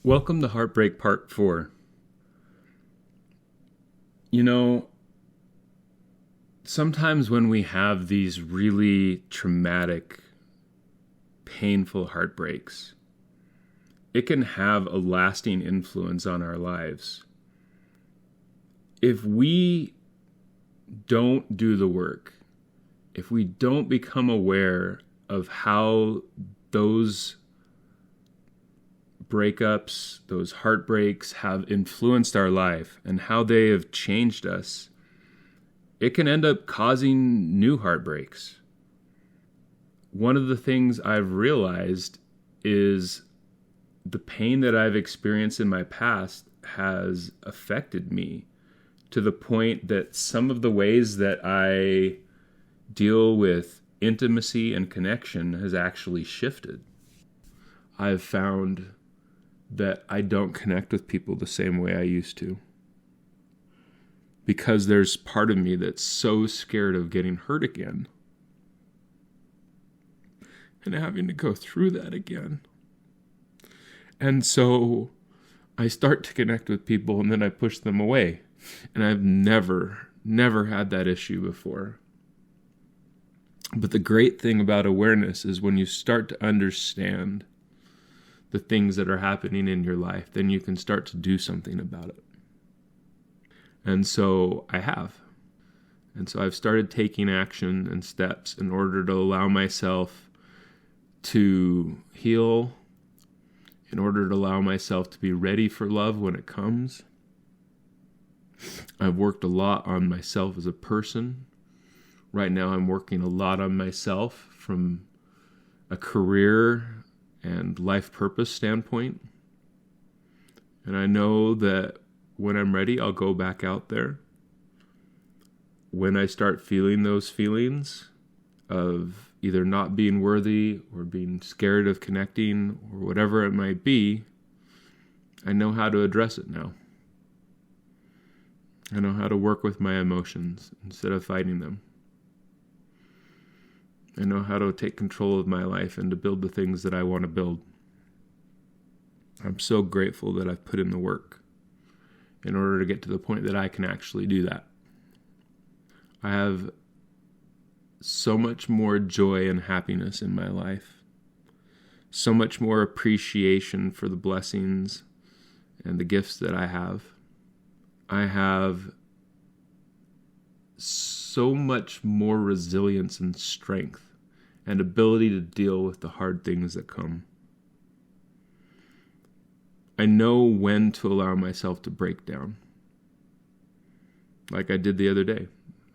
Welcome to Heartbreak Part 4. You know, sometimes when we have these really traumatic, painful heartbreaks, it can have a lasting influence on our lives. If we don't do the work, if we don't become aware of how those breakups, those heartbreaks have influenced our life and how they have changed us, it can end up causing new heartbreaks. One of the things I've realized is the pain that I've experienced in my past has affected me to the point that some of the ways that I deal with intimacy and connection has actually shifted. I've found that I don't connect with people the same way I used to, because there's part of me that's so scared of getting hurt again and having to go through that again. And so I start to connect with people and then I push them away. And I've never had that issue before. But the great thing about awareness is when you start to understand the things that are happening in your life, then you can start to do something about it. And so I have. And so I've started taking action and steps in order to allow myself to heal, in order to allow myself to be ready for love when it comes. I've worked a lot on myself as a person. Right now I'm working a lot on myself from a career and life purpose standpoint. And I know that when I'm ready, I'll go back out there. When I start feeling those feelings of either not being worthy or being scared of connecting or whatever it might be, I know how to address it now. I know how to work with my emotions instead of fighting them. I know how to take control of my life and to build the things that I want to build. I'm so grateful that I've put in the work in order to get to the point that I can actually do that. I have so much more joy and happiness in my life, so much more appreciation for the blessings and the gifts that I have. I have so much more resilience and strength and ability to deal with the hard things that come. I know when to allow myself to break down. Like I did the other day.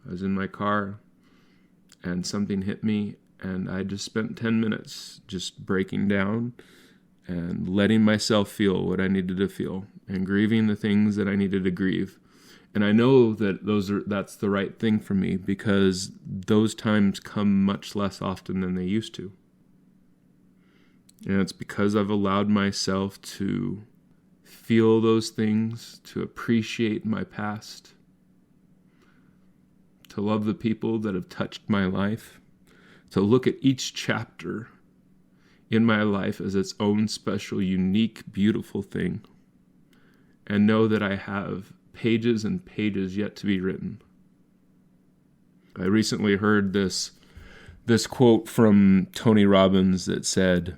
I was in my car and something hit me and I just spent 10 minutes just breaking down and letting myself feel what I needed to feel and grieving the things that I needed to grieve. And I know that that's the right thing for me because those times come much less often than they used to. And it's because I've allowed myself to feel those things, to appreciate my past, to love the people that have touched my life, to look at each chapter in my life as its own special, unique, beautiful thing, and know that I have pages and pages yet to be written. I recently heard this quote from Tony Robbins that said,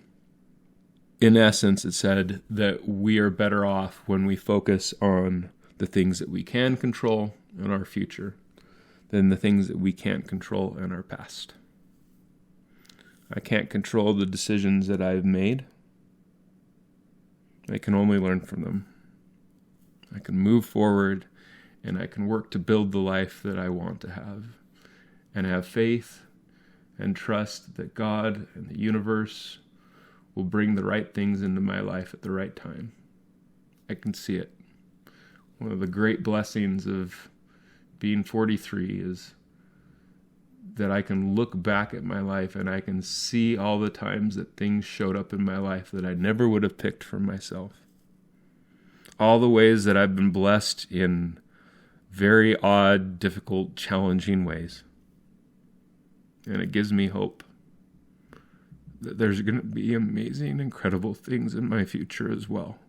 in essence, it said that we are better off when we focus on the things that we can control in our future than the things that we can't control in our past. I can't control the decisions that I've made. I can only learn from them. I can move forward and I can work to build the life that I want to have and have faith and trust that God and the universe will bring the right things into my life at the right time. I can see it. One of the great blessings of being 43 is that I can look back at my life and I can see all the times that things showed up in my life that I never would have picked for myself. All the ways that I've been blessed in very odd, difficult, challenging ways. And it gives me hope that there's going to be amazing, incredible things in my future as well.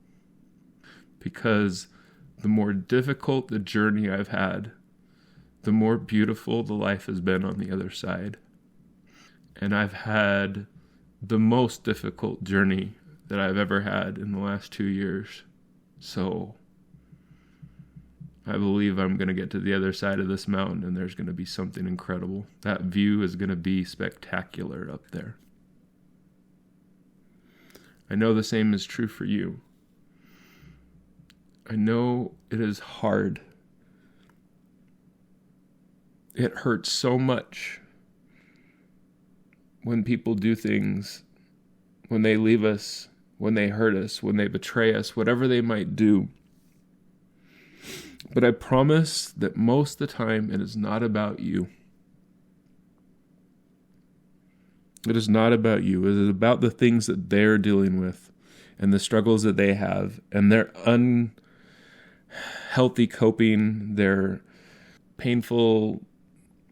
because the more difficult the journey I've had, the more beautiful the life has been on the other side. And I've had the most difficult journey that I've ever had in the last 2 years. So I believe I'm going to get to the other side of this mountain and there's going to be something incredible. That view is going to be spectacular up there. I know the same is true for you. I know it is hard. It hurts so much when people do things, when they leave us, when they hurt us, when they betray us, whatever they might do. But I promise that most of the time it is not about you. It is not about you. It is about the things that they're dealing with and the struggles that they have and their unhealthy coping, their painful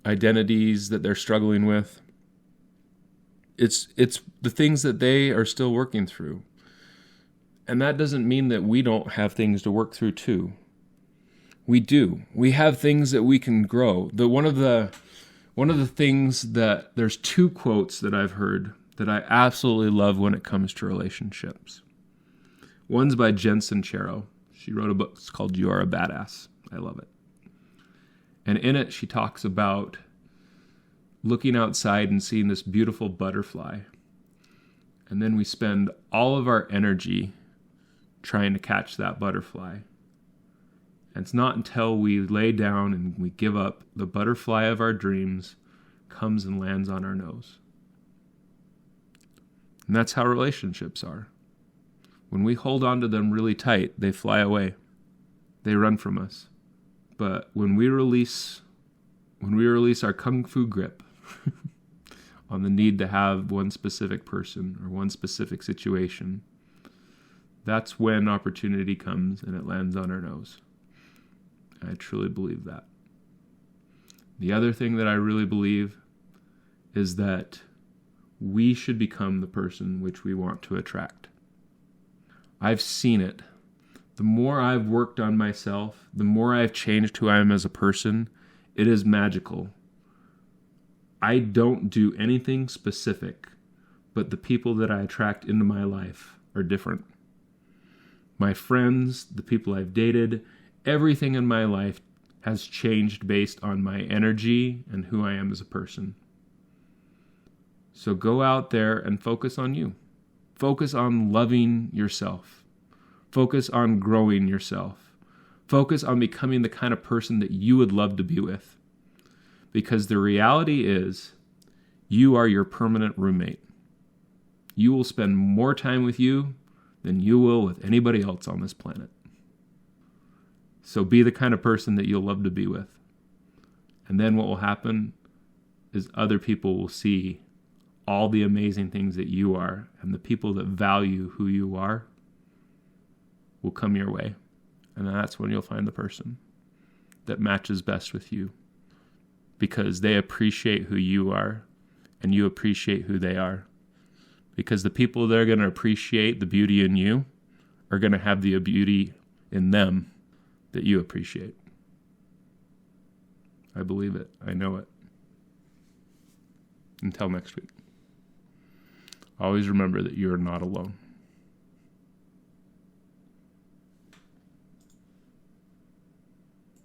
identities that they're struggling with. It's the things that they are still working through. And that doesn't mean that we don't have things to work through too. We do. We have things that we can grow. One of the things that there's 2 quotes that I've heard that I absolutely love when it comes to relationships. One's by Jen Sincero. She wrote a book. It's called You Are a Badass. I love it. And in it, she talks about looking outside and seeing this beautiful butterfly. And then we spend all of our energy trying to catch that butterfly. And it's not until we lay down and we give up, the butterfly of our dreams comes and lands on our nose. And that's how relationships are. When we hold on to them really tight, they fly away. They run from us. But when we release our kung fu grip on the need to have one specific person or one specific situation, that's when opportunity comes and it lands on our nose. I truly believe that. The other thing that I really believe is that we should become the person which we want to attract. I've seen it. The more I've worked on myself, the more I've changed who I am as a person, it is magical. I don't do anything specific, but the people that I attract into my life are different. My friends, the people I've dated, everything in my life has changed based on my energy and who I am as a person. So go out there and focus on you. Focus on loving yourself. Focus on growing yourself. Focus on becoming the kind of person that you would love to be with. Because the reality is, you are your permanent roommate. You will spend more time with you than you will with anybody else on this planet. So be the kind of person that you'll love to be with. And then what will happen is other people will see all the amazing things that you are, and the people that value who you are will come your way. And that's when you'll find the person that matches best with you, because they appreciate who you are and you appreciate who they are. Because the people that are going to appreciate the beauty in you are going to have the beauty in them that you appreciate. I believe it. I know it. Until next week. Always remember that you are not alone.